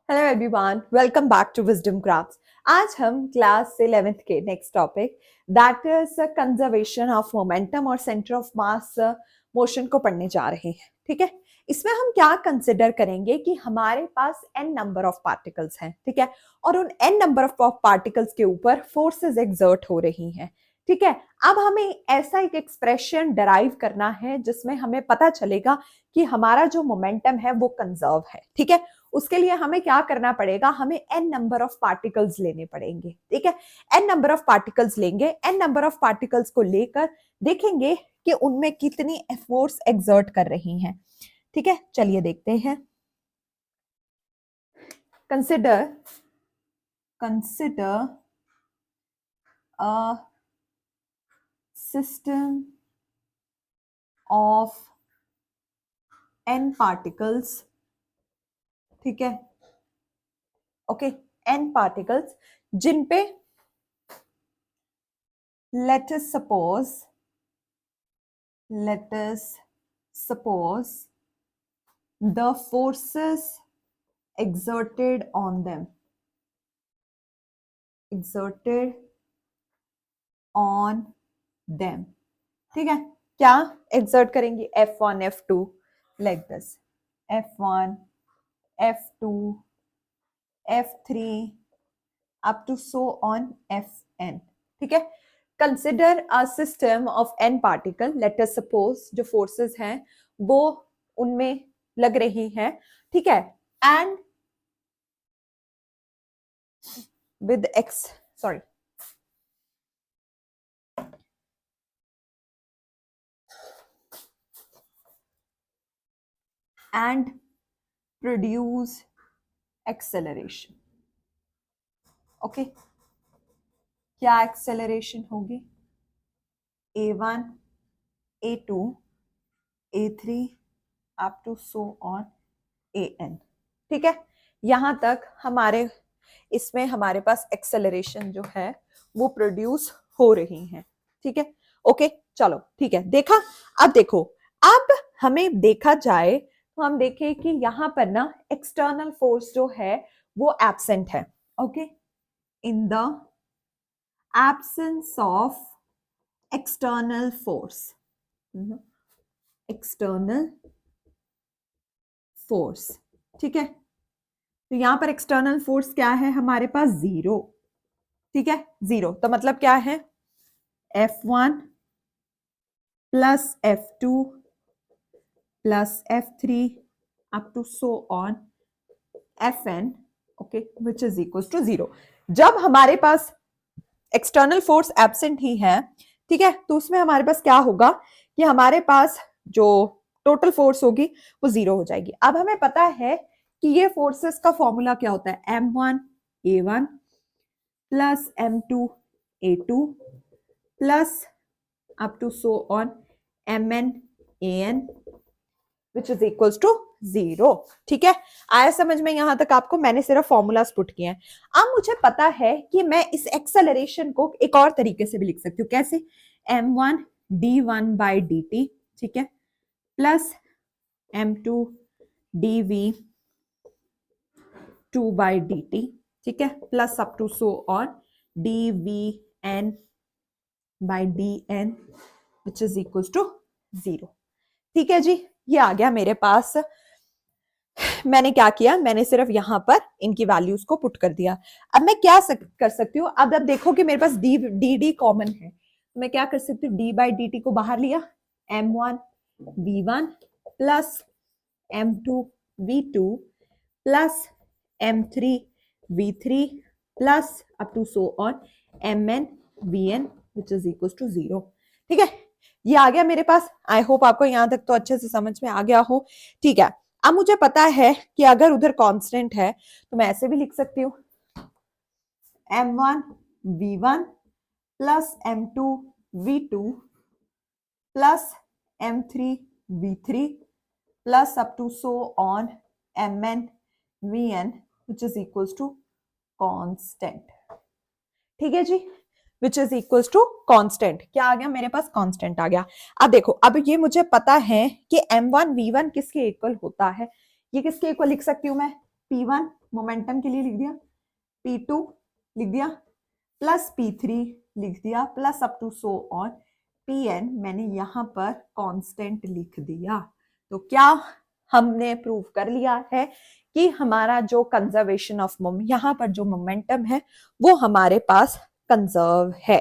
Hello everyone, welcome back to Wisdom Crafts. आज हम class 11th के next topic that is conservation of momentum और centre of mass motion को पढ़ने जा रहे हैं। ठीक है, इसमें हम क्या कंसिडर करेंगे कि हमारे पास n नंबर ऑफ पार्टिकल्स हैं। ठीक है, और उन n नंबर ऑफ पार्टिकल्स के ऊपर फोर्सेस एक्सर्ट हो रही हैं। ठीक है, अब हमें ऐसा एक एक्सप्रेशन डराइव करना है जिसमें हमें पता चलेगा कि हमारा जो मोमेंटम है वो कंजर्व है। ठीक है, उसके लिए हमें क्या करना पड़ेगा, हमें n नंबर ऑफ पार्टिकल्स लेने पड़ेंगे। ठीक है, n नंबर ऑफ पार्टिकल्स लेंगे, n नंबर ऑफ पार्टिकल्स को लेकर देखेंगे कि उनमें कितनी फोर्स एक्सर्ट कर रही हैं। ठीक है, चलिए देखते हैं। Consider a system of n particles. ठीक है, ओके, n पार्टिकल्स जिन पे let us suppose the forces exerted on them ठीक है, क्या exert करेंगी, F1 F2 like this, F1 F2 F3 up to so on Fn। ठीक है, consider a system of n particle, let us suppose जो forces हैं वो उनमें लग रही हैं। ठीक है, and with and produce acceleration। Okay, क्या एक्सेलरेशन होगी, A1 A2 A3 up to so on AN। ठीक है, यहां तक इसमें हमारे पास एक्सेलरेशन जो है वो प्रोड्यूस हो रही है। ठीक है, ओके, चलो ठीक है, देखा। अब देखो, अब हमें देखा जाए तो हम देखें कि यहां पर ना एक्सटर्नल फोर्स जो है वो एब्सेंट है। Okay, in the absence of external force, ठीक है, तो यहां पर एक्सटर्नल फोर्स क्या है हमारे पास, 0। ठीक है, 0 तो मतलब क्या है, F1 plus F2 plus F3 up to so on Fn, okay, which is equal to 0। जब हमारे पास एक्सटर्नल फोर्स एब्सेंट ही है, ठीक है, तो उसमें हमारे पास क्या होगा कि हमारे पास जो टोटल फोर्स होगी वो 0 हो जाएगी। अब हमें पता है कि ये फोर्सेस का फॉर्मूला क्या होता है, M1 A1 plus M2 A2 plus up to so on Mn An which is equals to 0। ठीक है, आया समझ में, यहां तक आपको मैंने सिर्फ फॉर्मूलाज पुट किए हैं। अब मुझे पता है कि मैं इस एक्सेलरेशन को एक और तरीके से भी लिख सकती हूँ, कैसे, M1 d1 बाई dt, ठीक है, plus M2 dv2 by dt, ठीक है, plus up to so on dvn by dn which is equals to 0। ठीक है जी, ये आ गया मेरे पास। मैंने क्या किया, मैंने सिर्फ यहां पर इनकी वैल्यूज को पुट कर दिया। अब मैं क्या कर सकती हूँ, अब देखो कि मेरे पास डी डी कॉमन है, तो मैं क्या कर सकती हूँ, डी बाई डी टी को बाहर लिया, M1 V1 plus M2 V2 plus M3 V3 plus up to so on Mn Vn which is equal to 0। ठीक है, ये आ गया मेरे पास। आई होप आपको यहां तक तो अच्छे से समझ में आ गया हो। ठीक है, अब मुझे पता है कि अगर उधर कांस्टेंट है तो मैं ऐसे भी लिख सकती हूँ, M1 V1 plus M2 V2 plus M3 V3 plus up to so on Mn Vn which is equals to constant. ठीक है जी, which is equals to constant. क्या आ गया मेरे पास, कांस्टेंट आ गया। अब देखो, अब ये मुझे पता है कि M1 V1 किसके इक्वल होता है, ये किसके इक्वल लिख सकती हूँ मैं, P1 मोमेंटम के लिए लिख दिया, P2 लिख दिया, प्लस P3 लिख दिया, plus up to so on Pn मैंने यहां पर कांस्टेंट लिख दिया। तो क्या हमने प्रूव कर लिया है कि हमारा जो कंजर्वेशन ऑफ मोमेंटम, यहां पर जो मोमेंटम है वो हमारे पास कंजर्व है।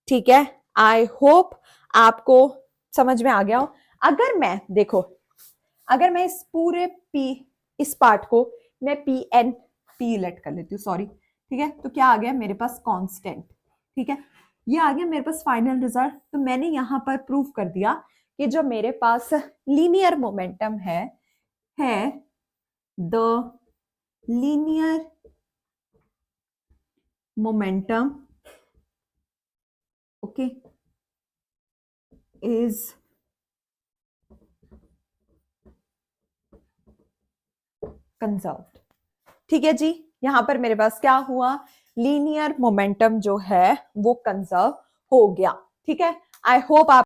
ठीक है, आई होप आपको समझ में आ गया हो। अगर मैं देखो, अगर मैं इस पूरे इस पार्ट को मैं Pn लेट कर लेती हूँ, सॉरी, ठीक है, तो क्या आ गया मेरे पास कांस्टेंट। ठीक है, ये आ गया मेरे पास फाइनल रिजल्ट। तो मैंने यहां पर प्रूव कर दिया कि जो मेरे पास लीनियर मोमेंटम है the linear momentum okay is conserved. ठीक है जी, यहां पर मेरे पास क्या हुआ, लीनियर मोमेंटम जो है वो कंजर्व हो गया। ठीक है, आई होप आप